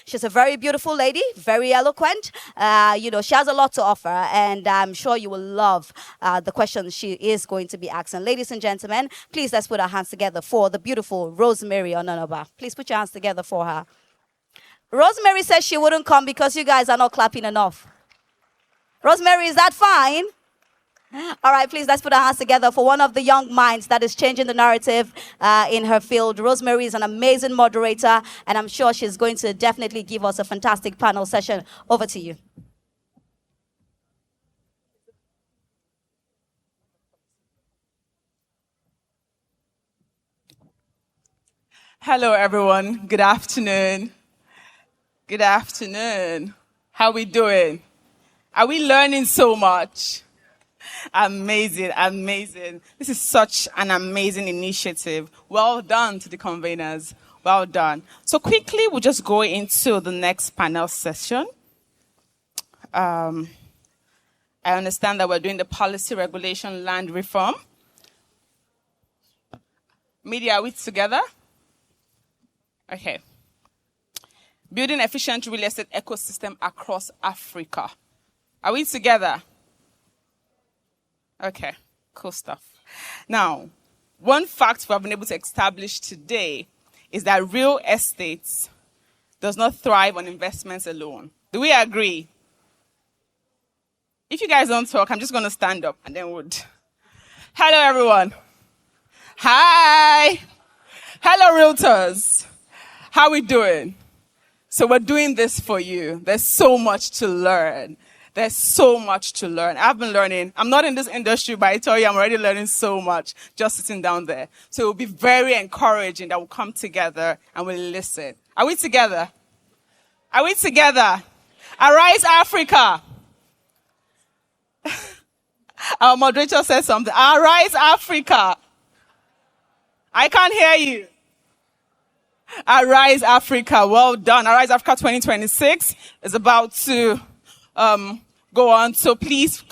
She's a very beautiful lady, very eloquent. She has a lot to offer, and I'm sure you will love the questions she is going to be asking. Ladies and gentlemen, please let's put our hands together for the beautiful Rosemary Ononib. Please put your hands together for her. Rosemary said she wouldn't come because you guys are not clapping enough. Rosemary, is that fine? All right, please, let's put our hands together for one of the young minds that is changing the narrative in her field. Rosemary is an amazing moderator, and I'm sure she's going to definitely give us a fantastic panel session. Over to you. Hello, everyone. Good afternoon. Good afternoon. How we doing? Are we learning so much? Amazing, amazing. This is such an amazing initiative. Well done to the conveners. Well done. So quickly, we'll just go into the next panel session. I understand that we're doing the policy regulation land reform. Media, are we together? Okay. Building efficient real estate ecosystem across Africa. Are we together? Okay, cool stuff. Now, one fact we have been able to establish today is that real estate does not thrive on investments alone. Do we agree? If you guys don't talk, I'm just going to stand up and then would. Hello, everyone. Hi. Hello, realtors. How are we doing? So we're doing this for you. There's so much to learn. There's so much to learn. I've been learning. I'm not in this industry, but I tell you, I'm already learning so much just sitting down there. So it will be very encouraging that we'll come together and we'll listen. Are we together? Are we together? Arise, Africa. Our moderator said something. Arise, Africa. I can't hear you. Arise, Africa. Well done. Arise, Africa 2026 is about to go on. So please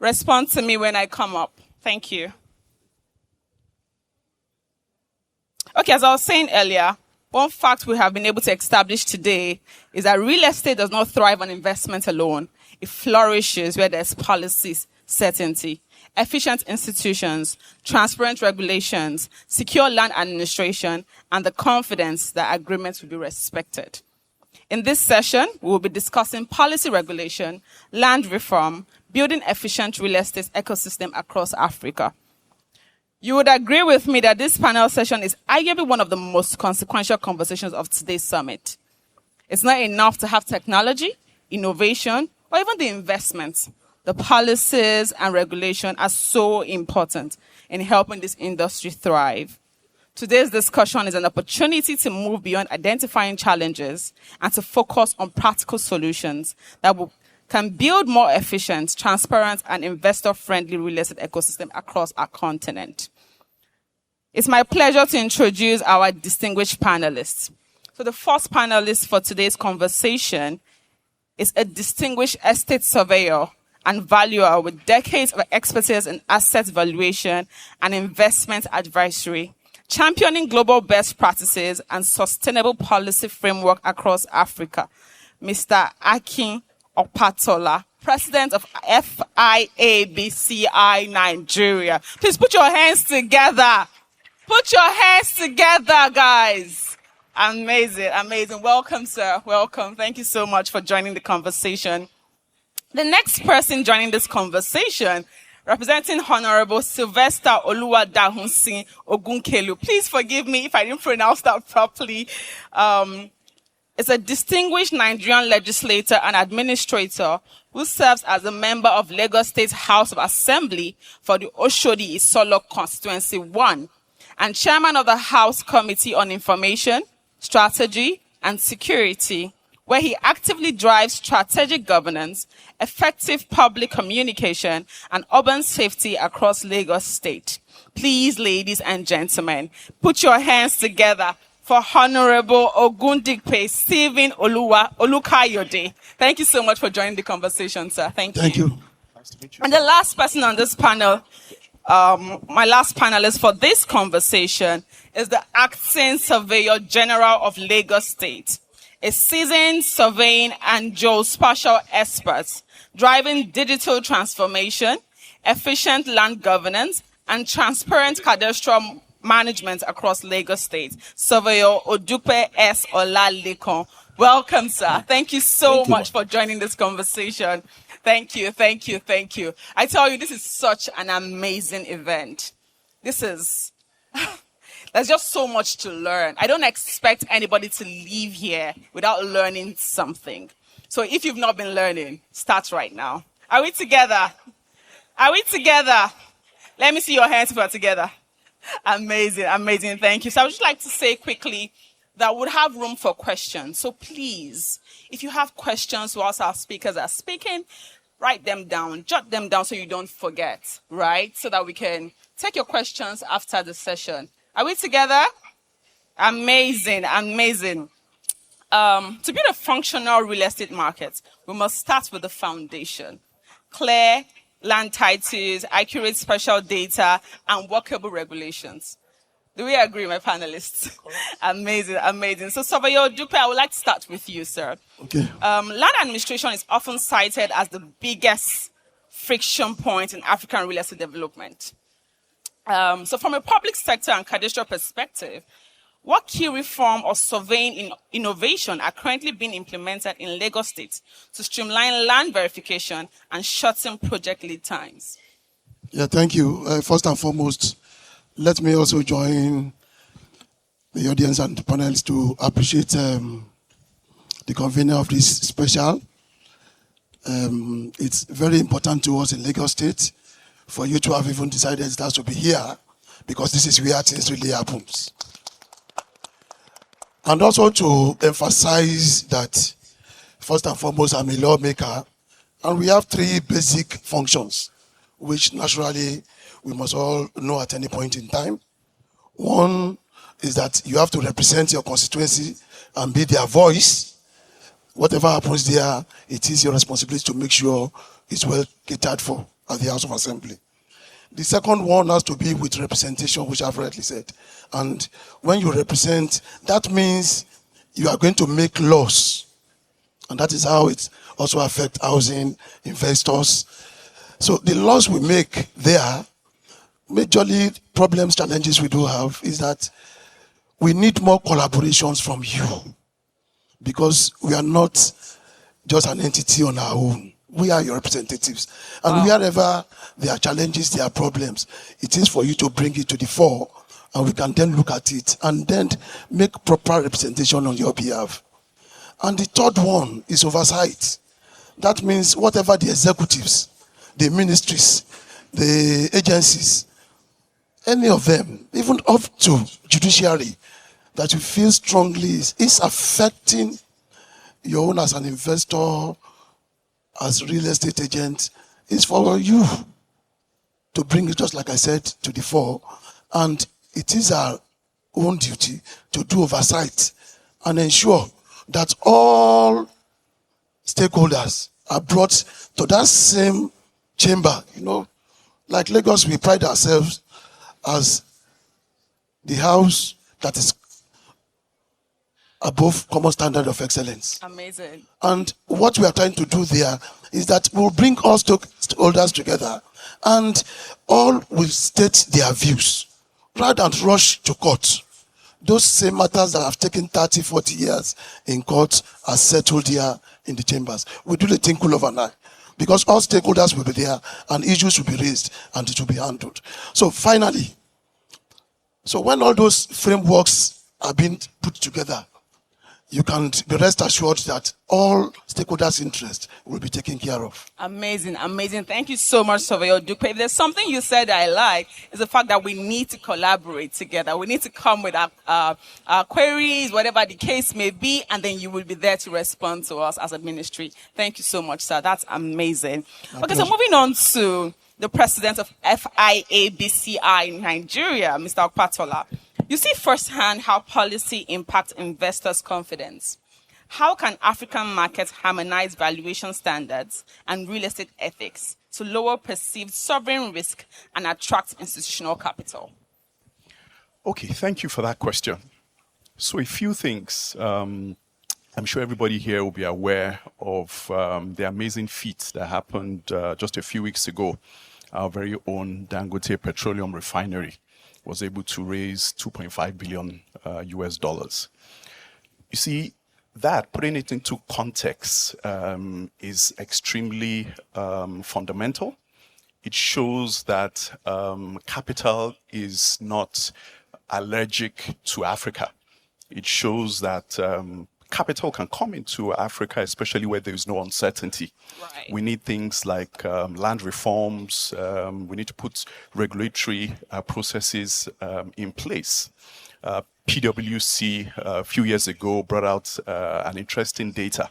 respond to me when I come up. Thank you. Okay, as I was saying earlier, one fact we have been able to establish today is that real estate does not thrive on investment alone. It flourishes where there's policy certainty, efficient institutions, transparent regulations, secure land administration, and the confidence that agreements will be respected. In this session, we will be discussing policy regulation, land reform, building efficient real estate ecosystem across Africa. You would agree with me that this panel session is arguably one of the most consequential conversations of today's summit. It's not enough to have technology, innovation, or even the investments. The policies and regulation are so important in helping this industry thrive. Today's discussion is an opportunity to move beyond identifying challenges and to focus on practical solutions that can build more efficient, transparent, and investor-friendly real estate ecosystem across our continent. It's my pleasure to introduce our distinguished panelists. So the first panelist for today's conversation is a distinguished estate surveyor and valuer with decades of expertise in asset valuation and investment advisory, championing global best practices and sustainable policy framework across Africa. Mr. Akin Opatola, President of FIABCI Nigeria. Please put your hands together. Put your hands together, guys. Amazing, amazing. Welcome, sir. Welcome. Thank you so much for joining the conversation. The next person joining this conversation, representing Honorable Sylvester Oluwadahunsin Ogunkelu. Please forgive me if I didn't pronounce that properly. Is a distinguished Nigerian legislator and administrator who serves as a member of Lagos State House of Assembly for the Oshodi Isolo Constituency 1 and chairman of the House Committee on Information, Strategy, and Security, where he actively drives strategic governance, effective public communication, and urban safety across Lagos State. Please, ladies and gentlemen, put your hands together for Honorable Ogundipe Stephen Olukayode. Thank you so much for joining the conversation, sir. Thank you. Thank you. Nice to meet you. And the last person on this panel, my last panelist for this conversation, is the Acting Surveyor General of Lagos State. a seasoned surveying and geospatial expert driving digital transformation, efficient land governance, and transparent cadastral management across Lagos State. Surveyor Odupe S. Olalekan. Welcome, sir. Thank you so much for joining this conversation. Thank you, thank you, thank you. I tell you, this is such an amazing event. There's just so much to learn. I don't expect anybody to leave here without learning something. So if you've not been learning, start right now. Are we together? Are we together? Let me see your hands if we're together. Amazing, amazing. Thank you. So I would just like to say quickly that we'll have room for questions. So please, if you have questions whilst our speakers are speaking, write them down, jot them down so you don't forget, right? So that we can take your questions after the session. Are we together? Amazing, amazing. To build a functional real estate market, we must start with the foundation. Clear land titles, accurate spatial data, and workable regulations. Do we agree, my panelists? Amazing, amazing. So, Surveyor Odupe, I would like to start with you, sir. Okay. Land administration is often cited as the biggest friction point in African real estate development. So, from a public sector and cadastral perspective, what key reform or surveying innovation are currently being implemented in Lagos State to streamline land verification and shorten project lead times? Yeah, thank you. First and foremost, let me also join the audience and the panelists to appreciate the convener of this special. It's very important to us in Lagos State for you to have even decided it has to be here, because this is where things really happens. And also to emphasize that, first and foremost, I'm a lawmaker, and we have three basic functions, which naturally we must all know at any point in time. One is that you have to represent your constituency and be their voice. Whatever happens there, it is your responsibility to make sure it's well catered for at the House of Assembly. The second one has to be with representation, which I've rightly said. And when you represent, that means you are going to make laws. And that is how it also affects housing, investors. So the laws we make there, majorly problems, challenges we do have is that we need more collaborations from you, because we are not just an entity on our own. We are your representatives. And wherever there are challenges, there are problems, it is for you to bring it to the fore, and we can then look at it and then make proper representation on your behalf. And the third one is oversight. That means whatever the executives, the ministries, the agencies, any of them, even up to judiciary, that you feel strongly is affecting your own as an investor, as real estate agent, is for you to bring it, just like I said, to the fore. And it is our own duty to do oversight and ensure that all stakeholders are brought to that same chamber. You know, like Lagos, we pride ourselves as the house that is above common standard of excellence. Amazing. And what we are trying to do there is that we'll bring all stakeholders together, and all will state their views rather than rush to court. Those same matters that have taken 30, 40 years in court are settled here in the chambers. We do the thing cool overnight, because all stakeholders will be there and issues will be raised and it will be handled. So finally, so when all those frameworks are being put together, you can be rest assured that all stakeholders' interests will be taken care of. Amazing, amazing. Thank you so much, Surveyor Odupe. If there's something you said I like, is the fact that we need to collaborate together. We need to come with our queries, whatever the case may be, and then you will be there to respond to us as a ministry. Thank you so much, sir. That's amazing. Okay, so moving on to the president of FIABCI in Nigeria, Mr. Opatola. You see firsthand how policy impacts investors' confidence. How can African markets harmonize valuation standards and real estate ethics to lower perceived sovereign risk and attract institutional capital? Okay, thank you for that question. So a few things. I'm sure everybody here will be aware of the amazing feat that happened just a few weeks ago. Our very own Dangote Petroleum Refinery was able to raise 2.5 billion US dollars. You see, that, putting it into context, is extremely fundamental. It shows that capital is not allergic to Africa. It shows that capital can come into Africa, especially where there is no uncertainty. Right. We need things like land reforms. We need to put regulatory processes in place. PwC a few years ago brought out an interesting data,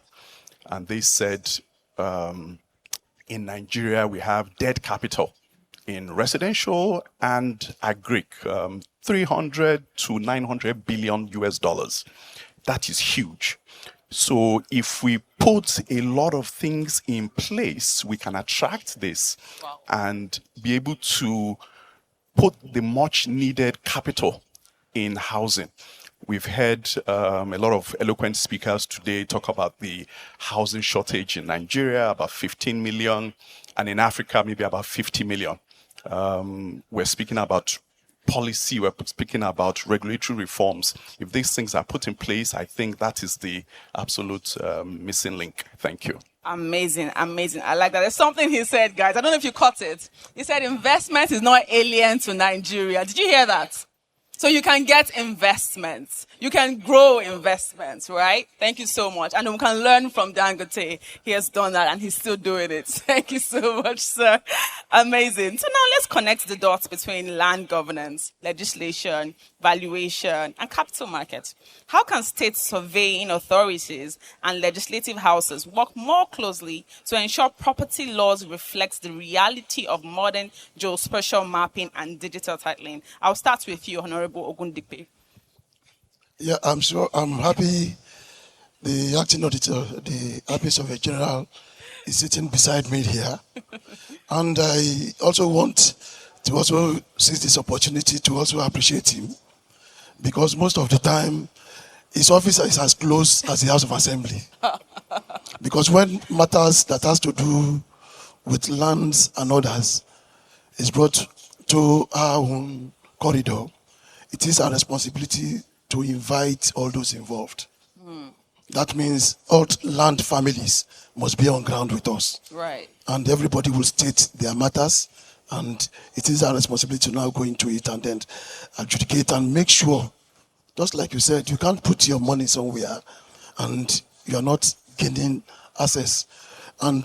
and they said in Nigeria we have dead capital in residential and agric, 300 to 900 billion US dollars. That is huge. So if we put a lot of things in place, we can attract this and be able to put the much needed capital in housing. We've heard a lot of eloquent speakers today talk about the housing shortage in Nigeria, about 15 million, and in Africa, maybe about 50 million. We're speaking about policy, we're speaking about regulatory reforms. If these things are put in place, I think that is the absolute missing link. Thank you. Amazing, amazing. I like that. There's something he said, guys. I don't know if you caught it. He said investment is not alien to Nigeria. Did you hear that? So you can get investments. You can grow investments, right? Thank you so much. And we can learn from Dangote. He has done that and he's still doing it. Thank you so much, sir. Amazing. So now let's connect the dots between land governance, legislation, valuation, and capital markets. How can state surveying authorities and legislative houses work more closely to ensure property laws reflect the reality of modern geospatial mapping and digital titling? I'll start with you, Honorable Odupe. Yeah, I'm happy the acting auditor, the Happy Surveyor General, is sitting beside me here. And I also want to also seize this opportunity to also appreciate him, because most of the time his office is as close as the House of Assembly. Because when matters that has to do with lands and others is brought to our own corridor, it is our responsibility to invite all those involved. That means all land families must be on ground with us. Right. And everybody will state their matters, and it is our responsibility to now go into it and then adjudicate and make sure, just like you said, you can't put your money somewhere and you're not gaining access. And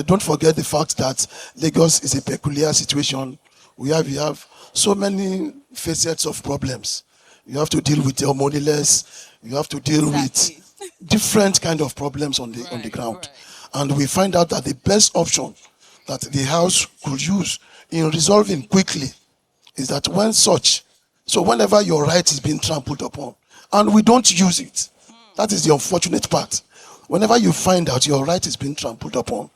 don't forget the fact that Lagos is a peculiar situation. We have so many facets of problems. You have to deal with your moneyless. You have to deal with different kind of problems on the ground. Right. And we find out that the best option that the house could use in resolving quickly is that whenever your right is being trampled upon, and we don't use it, that is the unfortunate part. Whenever you find out your right is being trampled upon,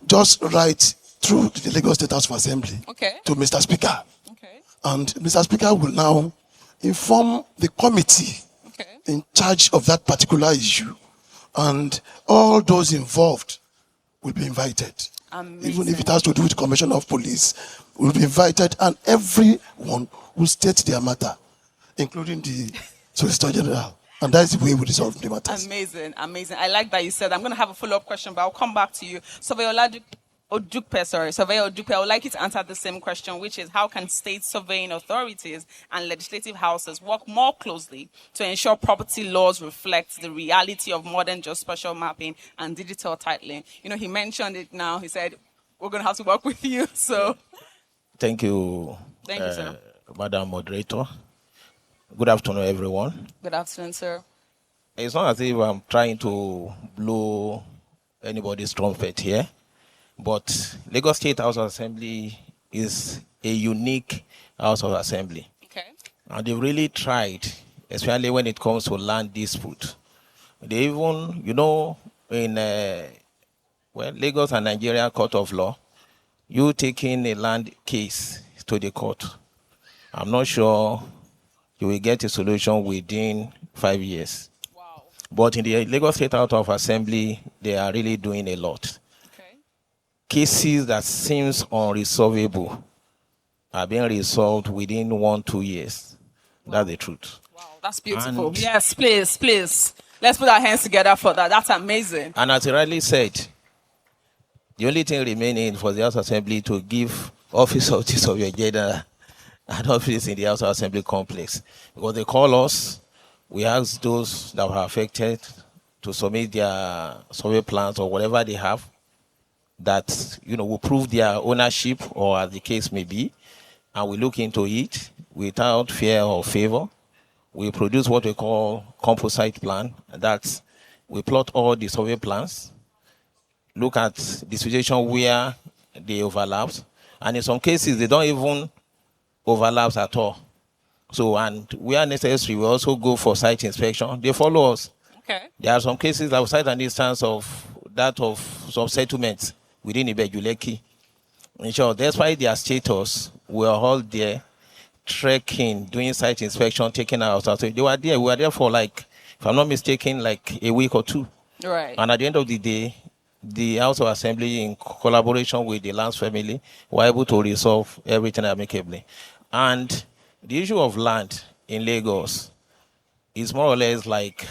just write through the Lagos State House of Assembly to Mr. Speaker. Okay. And Mr. Speaker will now inform the committee in charge of that particular issue, and all those involved will be invited. Amazing. Even if it has to do with Commissioner of Police, will be invited, and everyone will state their matter, including the Solicitor General. And that's the way we resolve the matters. Amazing, amazing. I like that you said that. I'm going to have a follow-up question, but I'll come back to you. Surveyor Odupe, I would like you to answer the same question, which is how can state surveying authorities and legislative houses work more closely to ensure property laws reflect the reality of modern geospatial mapping and digital titling? You know, he mentioned it now. He said, we're going to have to work with you. So, Thank you, sir. Madam Moderator. Good afternoon, everyone. Good afternoon, sir. It's not as if I'm trying to blow anybody's trumpet here, but Lagos State House of Assembly is a unique House of Assembly. Okay. And they really tried, especially when it comes to land dispute. They even, in Lagos and Nigeria Court of Law, you taking a land case to the court, I'm not sure you will get a solution within 5 years. Wow. But in the Lagos State House of Assembly, they are really doing a lot. Okay. Cases that seems unresolvable are being resolved within 1-2 years. That's the truth. Wow, that's beautiful. And- Yes, please, please. Let's put our hands together for that. That's amazing. And as you rightly said, the only thing remaining for the House Assembly to give office of the Surveyor General an office in the House Assembly complex. Because they call us, we ask those that were affected to submit their survey plans or whatever they have that, will prove their ownership or as the case may be. And we look into it without fear or favor. We produce what we call composite plan. That's, we plot all the survey plans, look at the situation where they overlap, and in some cases, they don't even overlap at all. So, and where necessary, we also go for site inspection. They follow us. Okay. There are some cases outside an instance of that of some settlements within Ibejuleki. In short, despite their status, we are all there, trekking, doing site inspection, taking out. So they were there. We were there for like, if I'm not mistaken, like a week or two. Right. And at the end of the day, the House of Assembly, in collaboration with the Lands family, were able to resolve everything amicably. And the issue of land in Lagos is more or less like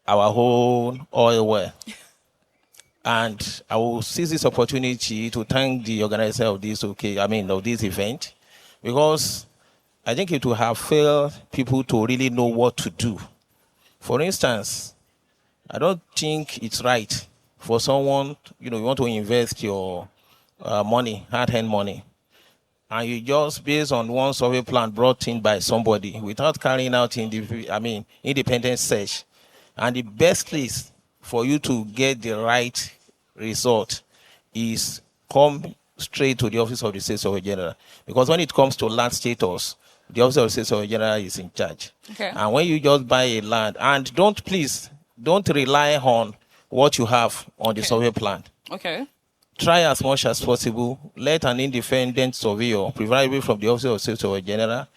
our whole oil well. And I will seize this opportunity to thank the organizer of this, of this event, because I think it will have failed people to really know what to do. For instance, I don't think it's right for someone, you want to invest your money, hard-earned money, and you just based on one survey plan brought in by somebody without carrying out independent search. And the best place for you to get the right result is come straight to the Office of the State Surveyor General. Because when it comes to land status, the Office of the State Surveyor General is in charge. Okay. And when you just buy a land, and don't rely on what you have on the survey plan. Okay. Try as much as possible, let an independent surveyor, preferably from the Office of the State Surveyor General,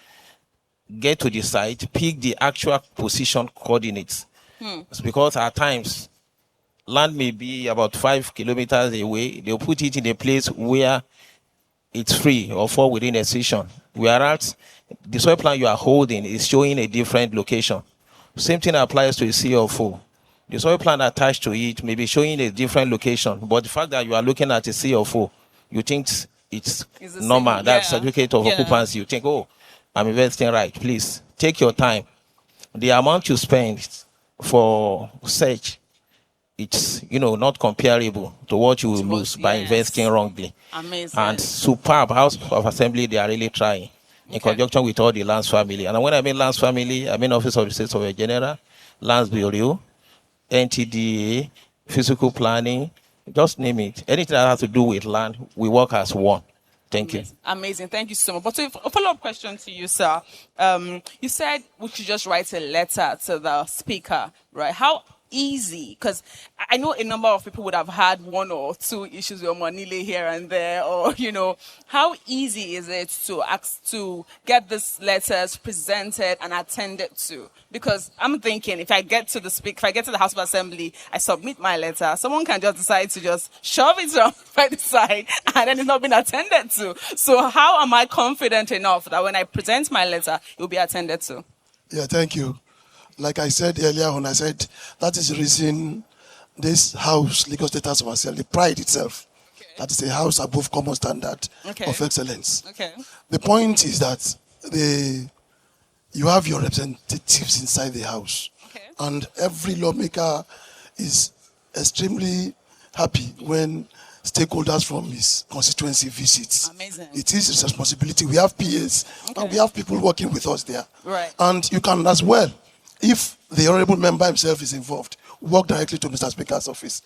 get to the site, pick the actual position coordinates. It's because at times, land may be about 5 kilometers away. They'll put it in a place where it's free or fall within a section. Whereas the soil plan you are holding is showing a different location. Same thing applies to a CFO. The soil plan attached to it may be showing a different location, but the fact that you are looking at a CFO, you think it's normal. same, That yeah. certificate of occupancy. You think, oh, I'm investing right. Please take your time. The amount you spend for search, it's not comparable to what you will lose by investing wrongly. Amazing. And superb House of Assembly, they are really trying in conjunction with all the Lands family. And when I mean Lands family, I mean Office of the State Surveyor General, Lands Bureau, NTDA, physical planning, just name it. Anything that has to do with land, we work as one. Thank you. Amazing. Thank you so much. But a follow-up question to you, sir. You said we should just write a letter to the speaker, right? How easy? Because I know a number of people would have had 1 or 2 issues with Manile here and there, or, how easy is it to ask to get these letters presented and attended to? Because I'm thinking if I get to the House of Assembly, I submit my letter, someone can just decide to just shove it on by the side and then it's not been attended to. So how am I confident enough that when I present my letter, it will be attended to? Yeah, thank you. Like I said earlier on, I said that is the reason this house, Lagos State House of Assembly, pride itself. Okay. That is a house above common standard of excellence. Okay. The point is that you have your representatives inside the house. Okay. And every lawmaker is extremely happy when stakeholders from his constituency visits. Amazing. It is his responsibility. We have PAs and we have people working with us there. Right. And you can as well, if the honorable member himself is involved, walk directly to Mr. Speaker's office.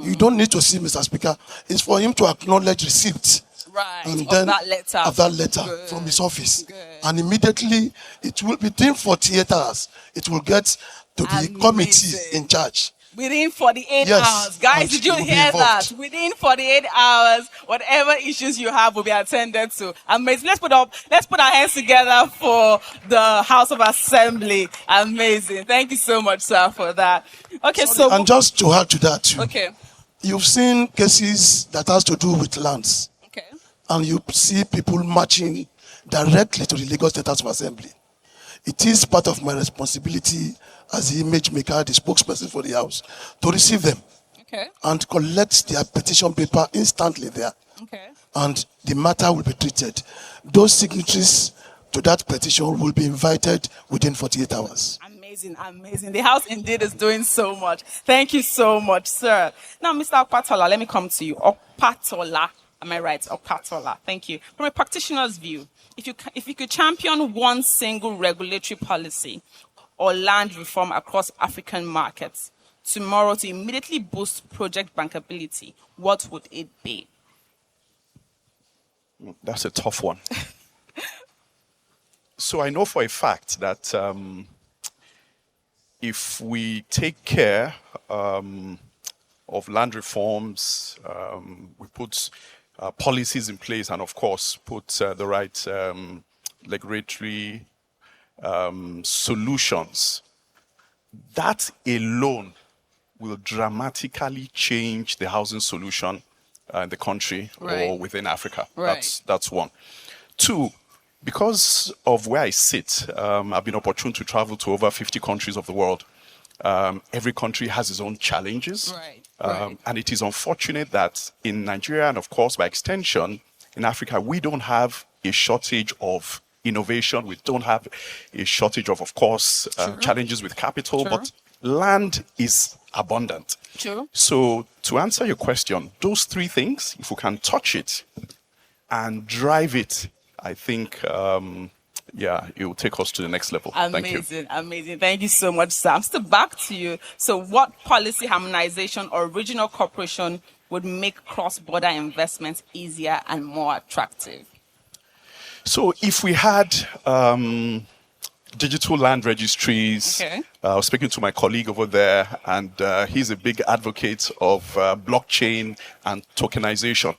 You don't need to see Mr. Speaker. It's for him to acknowledge receipt. Right. And then of that letter. Good. From his office. Good. And immediately, it will within 48 hours, it will get to the committee in charge. Within 48 Yes, hours. Guys, and did you you'll be hear that? involved. Within 48 hours, whatever issues you have will be attended to. Amazing. Let's put our hands together for the House of Assembly. Amazing. Thank you so much, sir, for that. Okay, And just to add to that too, okay. you've seen cases that has to do with lands, Okay. and you see people marching directly to the Lagos State House of Assembly. It is part of my responsibility as the image maker, the spokesperson for the house, to receive them Okay. and collect their petition paper instantly there. Okay. And the matter will be treated. Those signatories to that petition will be invited within 48 hours. Amazing, amazing. The house indeed is doing so much. Thank you so much, sir. Now, Mr. Opatola, let me come to you. Opatola. Am I right? Opatola. Thank you. From a practitioner's view, if you could champion one single regulatory policy or land reform across African markets tomorrow to immediately boost project bankability, what would it be? That's a tough one. So I know for a fact that if we take care of land reforms, we put policies in place, and of course put the right regulatory solutions, that alone will dramatically change the housing solution in the country or within Africa. Right. That's one. Two, because of where I sit, I've been opportune to travel to over 50 countries of the world. Every country has its own challenges. Right. And it is unfortunate that in Nigeria, and of course by extension in Africa, we don't have a shortage of innovation. We don't have a shortage of course, challenges with capital, but land is abundant. True. So to answer your question, those three things, if we can touch it and drive it, I think, it will take us to the next level. Thank you. Amazing. Thank you so much, Sam. Still back to you. So what policy harmonization or regional cooperation would make cross-border investments easier and more attractive? So if we had digital land registries, I was speaking to my colleague over there, and he's a big advocate of blockchain and tokenization.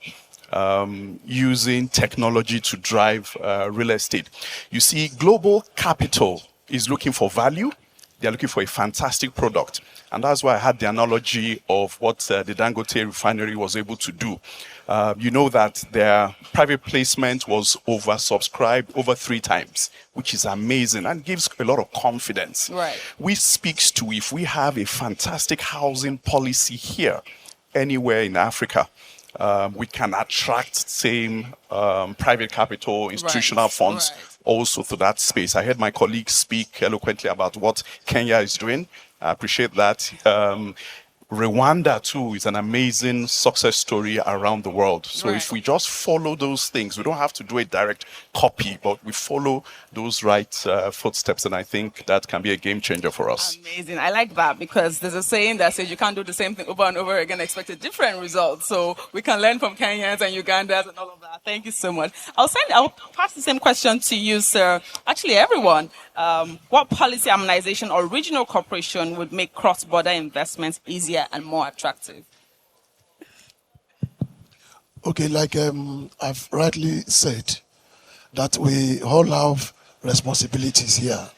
Using technology to drive real estate. You see, global capital is looking for value. They're looking for a fantastic product. And that's why I had the analogy of what the Dangote refinery was able to do. You know that their private placement was oversubscribed over 3 times, which is amazing and gives a lot of confidence. Right. Which speaks to if we have a fantastic housing policy here, anywhere in Africa, we can attract same private capital, institutional funds also to that space. I heard my colleagues speak eloquently about what Kenya is doing. I appreciate that. Rwanda too is an amazing success story around the world. So if we just follow those things, we don't have to do a direct copy, but we follow those right footsteps, and I think that can be a game changer for us. Amazing. I like that, because there's a saying that says you can't do the same thing over and over again and expect a different result. So we can learn from Kenyans and Ugandans and all of that. Thank you so much. I'll pass the same question to you, sir. Actually, everyone. What policy harmonization or regional cooperation would make cross-border investments easier and more attractive? Okay, like I've rightly said, that we all have responsibilities here.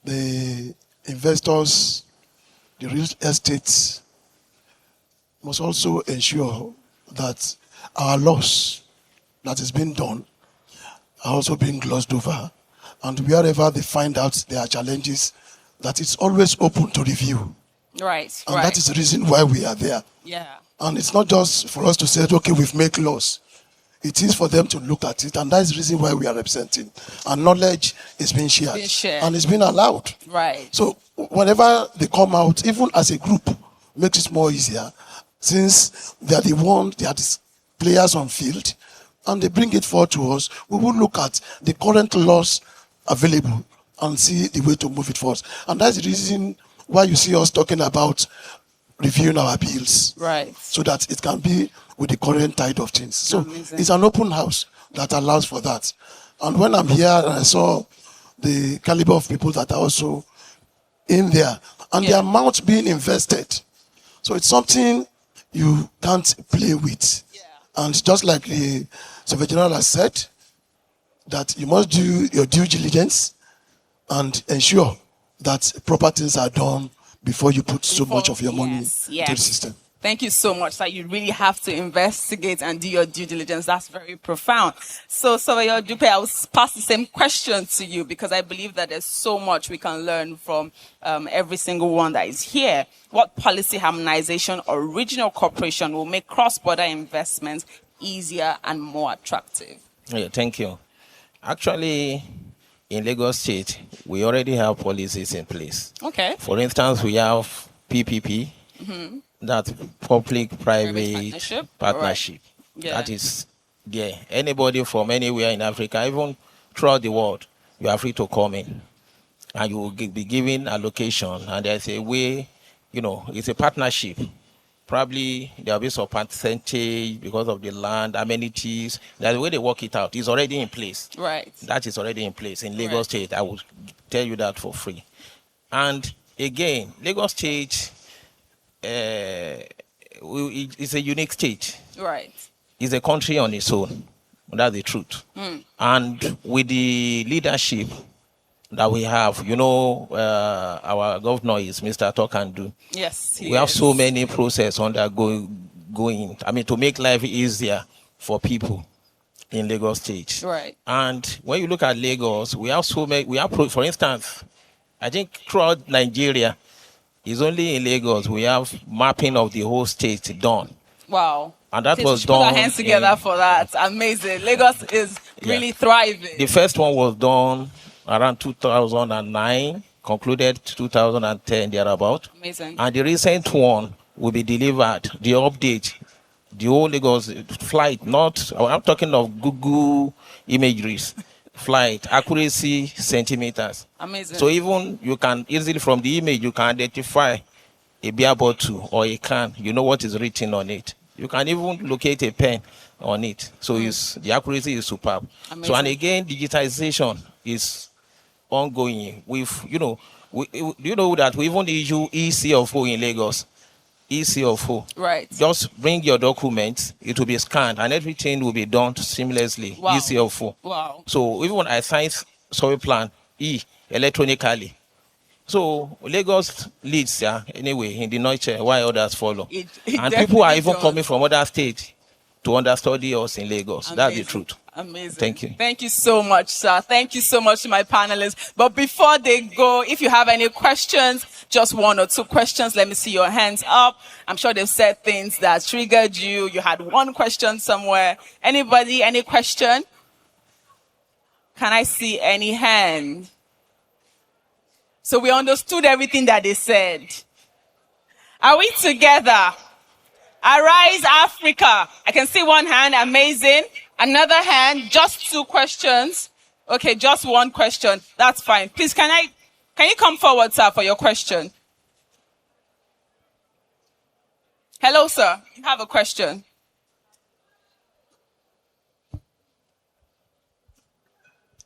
The investors, the real estates must also ensure that our laws that is being done are also being glossed over. And wherever they find out there are challenges, that it's always open to review. Right. And that is the reason why we are there. Yeah. And it's not just for us to say, okay, we've made laws. It is for them to look at it, and that's the reason why we are representing. And knowledge is being shared. And it's being allowed. Right. So whenever they come out, even as a group, makes it more easier, since they are the players on field, and they bring it forward to us, we will look at the current laws available and see the way to move it forward. And that's the reason why you see us talking about reviewing our bills. Right. So that it can be with the current tide of things. So Amazing. It's an open house that allows for that. And when I'm here and I saw the caliber of people that are also in there, and the amount being invested. So it's something you can't play with. And just like the Surveyor General has said, that you must do your due diligence and ensure that proper things are done before you put so much of your money into the system. Thank you so much. That you really have to investigate and do your due diligence. That's very profound. So, Surveyor Odupe, I will pass the same question to you because I believe that there's so much we can learn from every single one that is here. What policy harmonization or regional cooperation will make cross-border investments easier and more attractive? Yeah, thank you. Actually, in Lagos State, we already have policies in place. Okay. For instance, we have PPP. That's public-private partnership. Right. Yeah. That is there. Anybody from anywhere in Africa, even throughout the world, you are free to come in. And you will be given allocation. And there's a way, it's a partnership. Probably there will be some percentage because of the land, amenities. That's the way they work it out. It's already in place. Right. That is already in place. In Lagos State, I will tell you that for free. And again, Lagos State, it's a unique state. Right. It's a country on its own. That's the truth. And with the leadership that we have, our governor is Mr. Tokandu. Yes. We have so many processes going. I mean, to make life easier for people in Lagos State. Right. And when you look at Lagos, we have so many. For instance, I think throughout Nigeria, it's only in Lagos we have mapping of the whole state done. Wow. And that was Put done. our hands together for that. Amazing. Lagos is really thriving. The first one was done around 2009, concluded 2010, thereabout. Amazing. And the recent one will be delivered, the update, the whole Lagos flight, I'm talking of Google imageries, flight, accuracy, centimeters. Amazing. So even you can easily, from the image, you can identify a beer bottle or a can. You know what is written on it. You can even locate a pen on it. So the accuracy is superb. Amazing. So, and again, digitization is ongoing. Do you know that we even issue ECFO in Lagos? ECFO. Right. Just bring your documents, it will be scanned, and everything will be done seamlessly. Wow. ECFO. Wow. So even when I sign survey plan, electronically. So Lagos leads, anyway, in the nurture, while others follow. And people are even coming from other states to understudy us in Lagos. Amazing. That's the truth. Amazing. Thank you. Thank you so much, sir. Thank you so much to my panelists. But before they go, if you have any questions, just one or two questions, let me see your hands up. I'm sure they've said things that triggered you. You had one question somewhere. Anybody, any question? Can I see any hand? So we understood everything that they said. Are we together? Arise, Africa. I can see one hand. Amazing. Another hand. Just two questions. Okay, just one question. That's fine. Please, can you come forward, sir, for your question? Hello, sir. You have a question.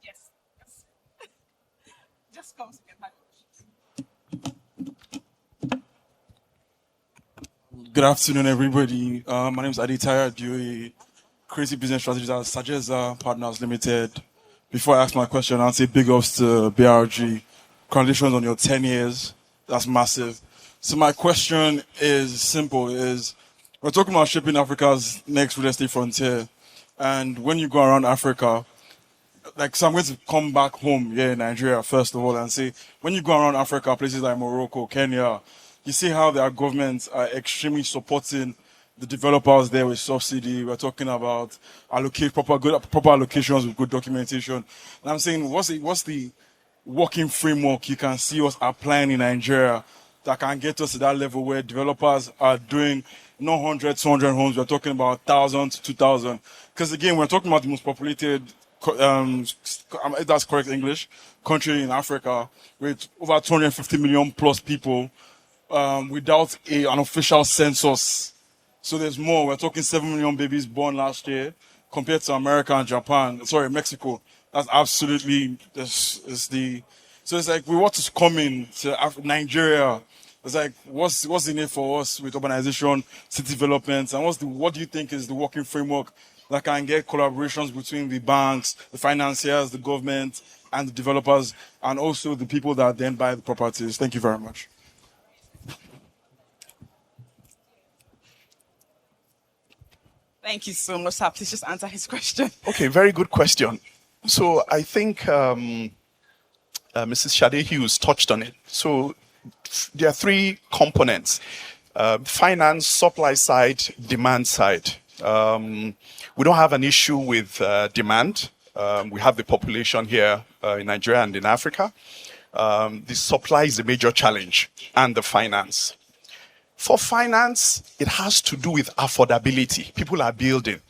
Yes. Just come to get my question. Good afternoon, everybody. My name is Aditya Dewey, Crazy Business Strategies at Sajeza Partners Limited. Before I ask my question, I'll say big ups to BRG. Congratulations on your 10 years. That's massive. So my question is simple, we're talking about shaping Africa's next real estate frontier. And when you go around Africa, so I'm going to come back home here in Nigeria, first of all, and say, when you go around Africa, places like Morocco, Kenya, you see how their governments are extremely supporting the developers there with subsidy. We're talking about proper allocations with good documentation. And I'm saying, what's the working framework you can see us applying in Nigeria that can get us to that level where developers are doing not 100, 200 homes, we're talking about 1,000 to 2,000. Because again, we're talking about the most populated, if that's correct English, country in Africa with over 250 million plus people without an official census. So there's more. We're talking 7 million babies born last year compared to America and Mexico. That's absolutely, is the So it's like we want to come in to Nigeria. It's like what's in it for us with urbanization, city development, and what do you think is the working framework that can get collaborations between the banks, the financiers, the government, and the developers, and also the people that then buy the properties? Thank you very much. Thank you so much, sir. Please just answer his question. Okay, very good question. So I think Mrs. Shade Hughes touched on it. So there are three components: finance, supply side, demand side. We don't have an issue with demand. We have the population here in Nigeria and in Africa. The supply is a major challenge, and the finance. For finance, it has to do with affordability. People are building,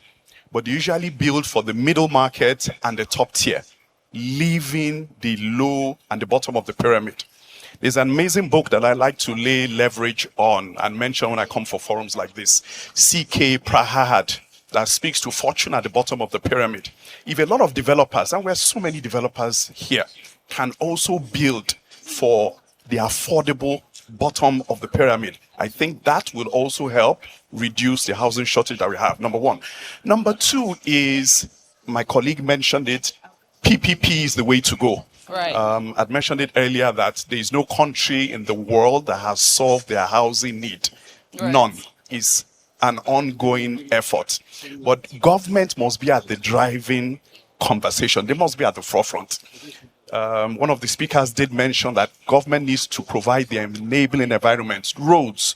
but they usually build for the middle market and the top tier, leaving the low and the bottom of the pyramid. There's an amazing book that I like to lay leverage on and mention when I come for forums like this, C.K. Prahad, that speaks to fortune at the bottom of the pyramid. If a lot of developers, and we're so many developers here, can also build for the affordable bottom of the pyramid, I think that will also help reduce the housing shortage that we have, number one. Number two is, my colleague mentioned it, PPP is the way to go. Right. I'd mentioned it earlier that there is no country in the world that has solved their housing need. Right. None. It's an ongoing effort. But government must be at the driving conversation. They must be at the forefront. One of the speakers did mention that government needs to provide the enabling environments, roads,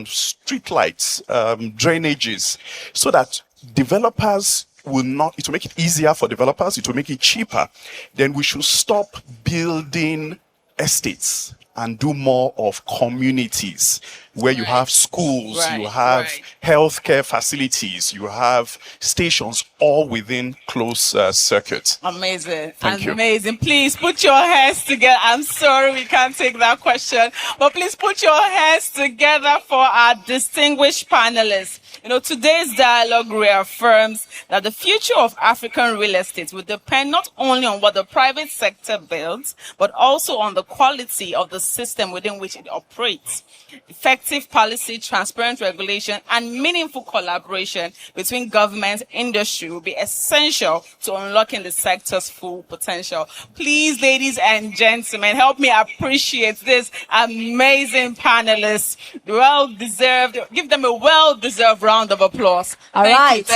street lights, drainages, so that developers will not, it will make it easier for developers, it will make it cheaper. Then we should stop building estates and do more of communities where you have schools, you have healthcare facilities, you have stations, all within close circuits. Amazing. Thank you. Amazing. Please put your hands together. I'm sorry we can't take that question, but please put your hands together for our distinguished panelists. You know, today's dialogue reaffirms that the future of African real estate will depend not only on what the private sector builds, but also on the quality of the system within which it operates. Effective policy, transparent regulation, and meaningful collaboration between government and industry will be essential to unlocking the sector's full potential. Please, ladies and gentlemen, help me appreciate this amazing panelists. Well-deserved. Give them a well-deserved round of applause. All Thank right. you.